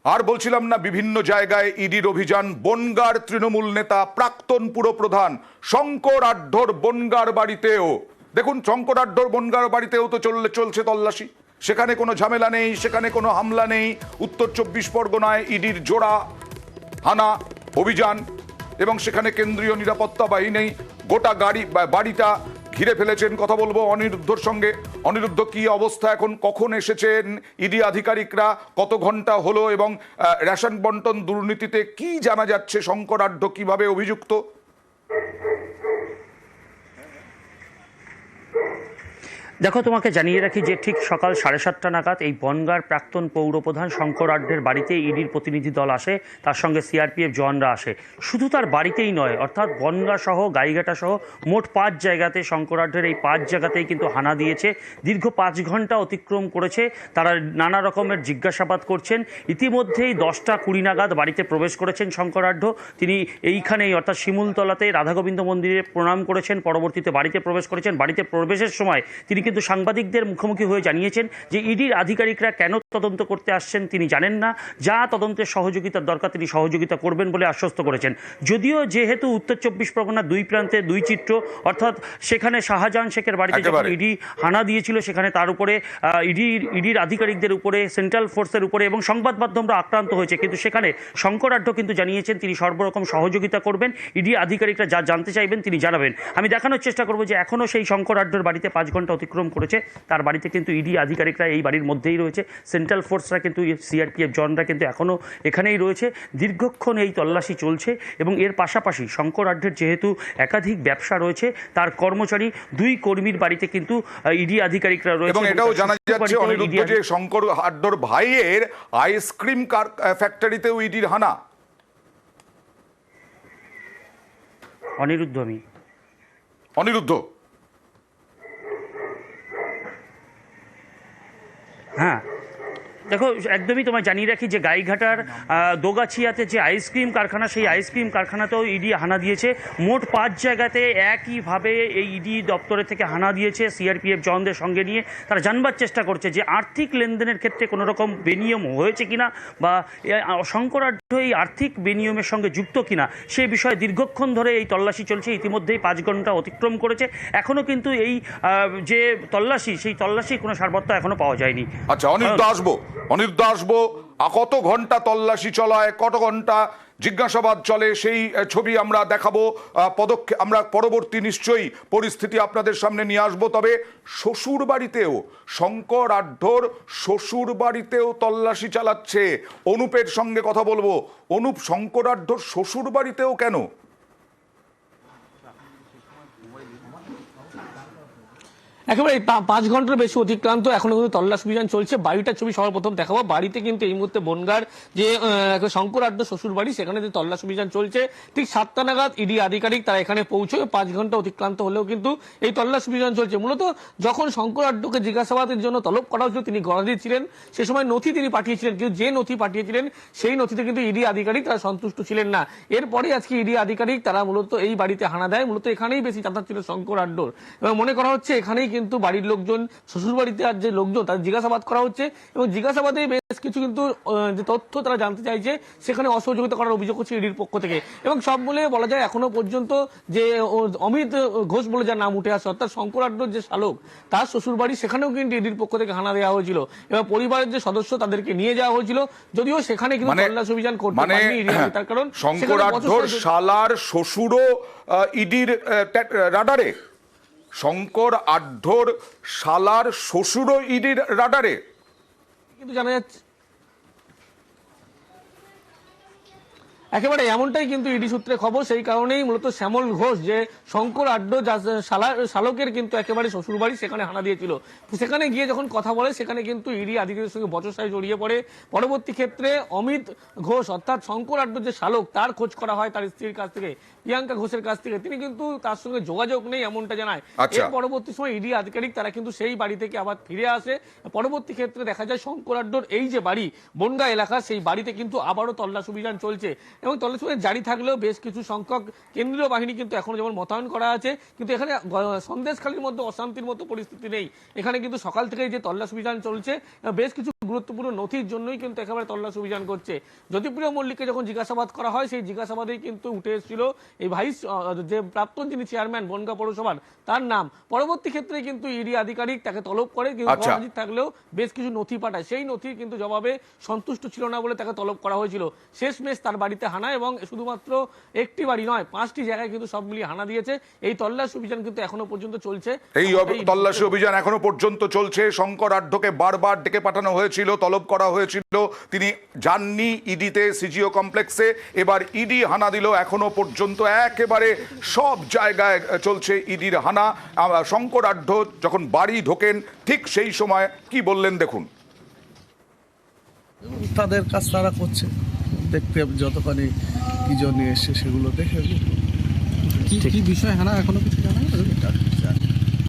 আর বলছিলাম না, বিভিন্ন জায়গায় ইডির অভিযান। বনগাঁর তৃণমূল নেতা প্রাক্তন পুরপ্রধান শঙ্কর আঢ্যর বনগাঁর বাড়িতেও দেখুন, শঙ্কর আঢ্যর বনগাঁর বাড়িতেও তো চলছে তল্লাশি। সেখানে কোনো ঝামেলা নেই, সেখানে কোনো হামলা নেই। উত্তর 24 পরগনায় ইডির জোড়া হানা অভিযান এবং সেখানে কেন্দ্রীয় নিরাপত্তা বাহিনী গোটা বাড়িটা ঘিরে ফেলেছেন। কথা বলবো অনিরুদ্ধর সঙ্গে। অনিরুদ্ধ, কি অবস্থা এখন? কখন এসেছেন ইডি আধিকারিকরা? কত ঘন্টা হলো? এবং রেশন বন্টন দুর্নীতিতে কি জানা যাচ্ছে? শঙ্কর আঢ্য কিভাবে অভিযুক্ত? দেখো, তোমাকে জানিয়ে রাখি যে ঠিক সকাল 7:30 নাগাদ এই বনগাঁর প্রাক্তন পৌরপ্রধান শঙ্কর আঢ্যের বাড়িতে ইডির প্রতিনিধি দল আসে, তার সঙ্গে সিআরপিএফ জওয়ানরা আসে। শুধু তার বাড়িতেই নয়, অর্থাৎ বনগাঁ সহ গাইঘাটা সহ মোট 5 জায়গাতে শঙ্কর আঢ্যের এই 5 জায়গাতেই কিন্তু হানা দিয়েছে। দীর্ঘ 5 ঘন্টা অতিক্রম করেছে। তারা নানা রকমের জিজ্ঞাসাবাদ করছেন। ইতিমধ্যেই 10টা 20 নাগাদ বাড়িতে প্রবেশ করেছেন শঙ্কর আঢ্য। তিনি এইখানেই অর্থাৎ শিমুলতলাতে রাধাগোবিন্দ মন্দিরে প্রণাম করেছেন, পরবর্তীতে বাড়িতে প্রবেশ করেছেন। বাড়িতে প্রবেশের সময় তিনি কিন্তু সাংবাদিকদের মুখোমুখি হয়ে জানিয়েছেন যে ইডির আধিকারিকরা কেন তদন্ত করতে আসছেন তিনি জানেন না, যা তদন্তের সহযোগিতার দরকার তিনি সহযোগিতা করবেন বলে আশ্বস্ত করেছেন। যদিও যেহেতু উত্তর 24 পরগনার দুই প্রান্তে দুই চিত্র, অর্থাৎ সেখানে শাহজাহান শেখের বাড়িতে যখন ইডি হানা দিয়েছিল সেখানে তার উপরে ইডির আধিকারিকদের উপরে, সেন্ট্রাল ফোর্সের উপরে এবং সংবাদ মাধ্যমরা আক্রান্ত হয়েছে, কিন্তু সেখানে শঙ্কর আঢ্য কিন্তু জানিয়েছেন তিনি সর্বরকম সহযোগিতা করবেন। ইডি আধিকারিকরা যা জানতে চাইবেন তিনি জানাবেন। আমি দেখানোর চেষ্টা করব যে এখনও সেই শঙ্কর আঢ্যর বাড়িতে 5 ঘন্টা অতিক্রম করেছে। তার বাড়িতে কিন্তু ইডি আধিকারিকরা এই বাড়ির মধ্যেই রয়েছে, সেন্ট্রাল ফোর্সরা কিন্তু সিআরপিএফ জওয়ানরা কিন্তু এখনও এখানেই রয়েছে। দীর্ঘক্ষণ এই তল্লাশি চলছে এবং এর পাশাপাশি শঙ্কর আঢ্যের যেহেতু একাধিক ব্যবসা রয়েছে, তার কর্মচারী 2 কর্মীর বাড়িতে কিন্তু ইডি আধিকারিকরা রয়েছে। এবং এটাও জানা যাচ্ছে অনিরুদ্ধ যে শঙ্কর আঢ্যর ভাইয়ের আইসক্রিম ফ্যাক্টরিতেও ইডির হানা। অনিরুদ্ধ হ্যাঁ, দেখো, একদমই তোমায় জানিয়ে রাখি যে গাইঘাটার দোগাছিয়াতে যে আইসক্রিম কারখানা, সেই আইসক্রিম কারখানাতেও ইডি হানা দিয়েছে। মোট 5 জায়গাতে একইভাবে এই ইডি দপ্তরের থেকে হানা দিয়েছে। সিআরপিএফ জওয়ানদের সঙ্গে নিয়ে তারা জানবার চেষ্টা করছে যে আর্থিক লেনদেনের ক্ষেত্রে কোনো রকম বেনিয়ম হয়েছে কিনা বা শঙ্কর আঢ্য এই আর্থিক বেনিয়মের সঙ্গে যুক্ত কিনা সে বিষয়ে দীর্ঘক্ষণ ধরে এই তল্লাশি চলছে। ইতিমধ্যেই 5 ঘন্টা অতিক্রম করেছে। এখনও কিন্তু এই যে তল্লাশি, সেই তল্লাশি কোনো সারবত্তা এখনও পাওয়া যায়নি। আচ্ছা, অনিরুদ্ধ আসবো। কত ঘন্টা তল্লাশি চলায়, কত ঘন্টা জিজ্ঞাসাবাদ চলে, সেই ছবি আমরা দেখাবো। আমরা পরবর্তী নিশ্চয়ই পরিস্থিতি আপনাদের সামনে নিয়ে আসবো। তবে শ্বশুর বাড়িতেও, শঙ্কর আঢ্যর শ্বশুর বাড়িতেও তল্লাশি চালাচ্ছে। অনুপের সঙ্গে কথা বলবো। অনুপ, শঙ্কর আঢ্যর শ্বশুর বাড়িতেও কেন? একেবারে 5 ঘন্টার বেশি অতিক্রান্ত, এখনো কিন্তু তল্লাশ অভিযান চলছে। বাড়িটার ছবি সর্বপ্রথম দেখাবো। বাড়িতে কিন্তু এই মুহূর্তে বনগাঁর যে শঙ্কর আঢ্য শ্বশুর বাড়ি, সেখানে যে তল্লাশ অভিযান চলছে। ঠিক 7টা নাগাদ ইডি আধিকারিক তারা এখানে পৌঁছয়। 5 ঘন্টা অতিক্রান্ত হলেও কিন্তু এই তল্লাশ অভিযান চলছে। মূলত যখন শঙ্কর আঢ্যকে জিজ্ঞাসাবাদের জন্য তলব করা হয়েছিল, তিনি গরাদি ছিলেন, সে সময় নথি তিনি পাঠিয়েছিলেন, কিন্তু যে নথি পাঠিয়েছিলেন সেই নথিতে কিন্তু ইডি আধিকারিক তারা সন্তুষ্ট ছিলেন না। এরপরে আজকে ইডি আধিকারিক তারা মূলত এই বাড়িতে হানা দেয়। মূলত এখানেই বেশি যাতায়াত ছিল শঙ্কর আঢ্যর এবং মনে করা হচ্ছে এখানেই কিন্তু বাড়ির লোকজন, শ্বশুর বাড়িতে আর যে লোকজন, তাদের জিজ্ঞাসাবাদ করা হচ্ছে এবং জিজ্ঞাসাবাদে বেশ কিছু কিন্তু যে তথ্য তারা জানতে চাইছে, সেখানে অসহযোগিতা করার অভিযোগ হচ্ছে ইডির পক্ষ থেকে। এবং সব বলে বলা যায় এখনো পর্যন্ত যে অমিত ঘোষ বলে যার নাম উঠে আসে, অর্থাৎ শঙ্কর আঢ্যর যে শালক, তার শ্বশুর বাড়ি, সেখানেও কিন্তু ইডির পক্ষ থেকে হানা দেওয়া হয়েছিল এবং পরিবারের যে সদস্য তাদেরকে নিয়ে যাওয়া হয়েছিল। যদিও সেখানে কিন্তু তল্লাশ অভিযান করতে পারেনি ইডি, তার কারণ শঙ্কর আঢ্যর শালার শ্বশুরও ইডির রাডারে। শঙ্কর আঢ্যর শালার শ্বশুরও ইডির রাডারে কিন্তু জানা যাচ্ছে। একেবারে এমনটাই কিন্তু ইডি সূত্রে খবর। সেই কারণেই মূলত শ্যামল ঘোষ, যে শঙ্কর আঢ্য শালকের কিন্তু একেবারে শ্বশুর বাড়ি, সেখানে হানা দিয়েছিল। সেখানে গিয়ে যখন কথা বলে, সেখানে কিন্তু ইডি আধিকারিকের সঙ্গে বচসায় জড়িয়ে পড়ে। পরবর্তী ক্ষেত্রে অমিত ঘোষ, অর্থাৎ শঙ্কর আঢ্য যে শালক, তার খোঁজ করা হয় তার স্ত্রীর কাছ থেকে, প্রিয়াঙ্কা ঘোষের কাছ থেকে। তিনি কিন্তু তার সঙ্গে যোগাযোগ নেই এমনটা জানায়। এর পরবর্তী সময় ইডি আধিকারিক তারা কিন্তু সেই বাড়ি থেকে আবার ফিরে আসে। পরবর্তী ক্ষেত্রে দেখা যায় শঙ্কর আঢ্যর এই যে বাড়ি বনগাঁ এলাকা, সেই বাড়িতে কিন্তু আবারও তল্লাশ অভিযান চলছে। এবং তল্লাশি অভিযান জারি থাকলেও বেশ কিছু সংখ্যক কেন্দ্রীয় বাহিনী কিন্তু এখনো যেমন মোতায়েন করা আছে, কিন্তু এখানে সন্দেশখালীর মধ্যে অশান্তির মতো পরিস্থিতি নেই। এখানে কিন্তু সকাল থেকেই যে তল্লাশি অভিযান চলছে, বেশ কিছু গুরুত্বপূর্ণ নথির জন্যই কিন্তু একেবারে তল্লাশি অভিযান করছে। জ্যোতিপ্রিয় মল্লিককে যখন জিজ্ঞাসাবাদ করা হয়, সেই জিজ্ঞাসাবাদেই কিন্তু উঠে এসেছিল এই ভাইস যে প্রাক্তন যিনি চেয়ারম্যান বনগাঁ পৌরসভার, তার নাম। পরবর্তী ক্ষেত্রে কিন্তু ইডি আধিকারিক তাকে তলব করে, কিন্তু আচ্ছা। হাজির থাকলেও বেশ কিছু নথি পাঠায়। সেই নথি কিন্তু জবাবে সন্তুষ্ট ছিল না বলে তাকে তলব করা হয়েছিল। শেষমেশ তার বাড়িতে হানা, এবং শুধুমাত্র একটি বাড়ি নয়, 5টি জায়গায় কিন্তু সব মিলিয়ে হানা দিয়েছে। এই তল্লাশি অভিযান কিন্তু এখনো পর্যন্ত চলছে। এই তল্লাশি অভিযান এখনো পর্যন্ত চলছে। শঙ্কর আঢ্যকে বারবার ডেকে পাঠানো হয়েছিল, তলব করা হয়েছিল, তিনি যাননি ইডিতে, সিজিও কমপ্লেক্সে। এবার ইডি হানা দিল। এখনো পর্যন্ত একেবারে সব জায়গায় চলছে ইডির হানা। শঙ্কর আঢ্য যখন বাড়ি ঢোকেন ঠিক সেই সময় কি বললেন দেখুন। তাদের কাজ তারা করছে, দেখতে যতখানি কি জন্য এসছে সেগুলো দেখে। কি বিষয় হানা এখনো কিছু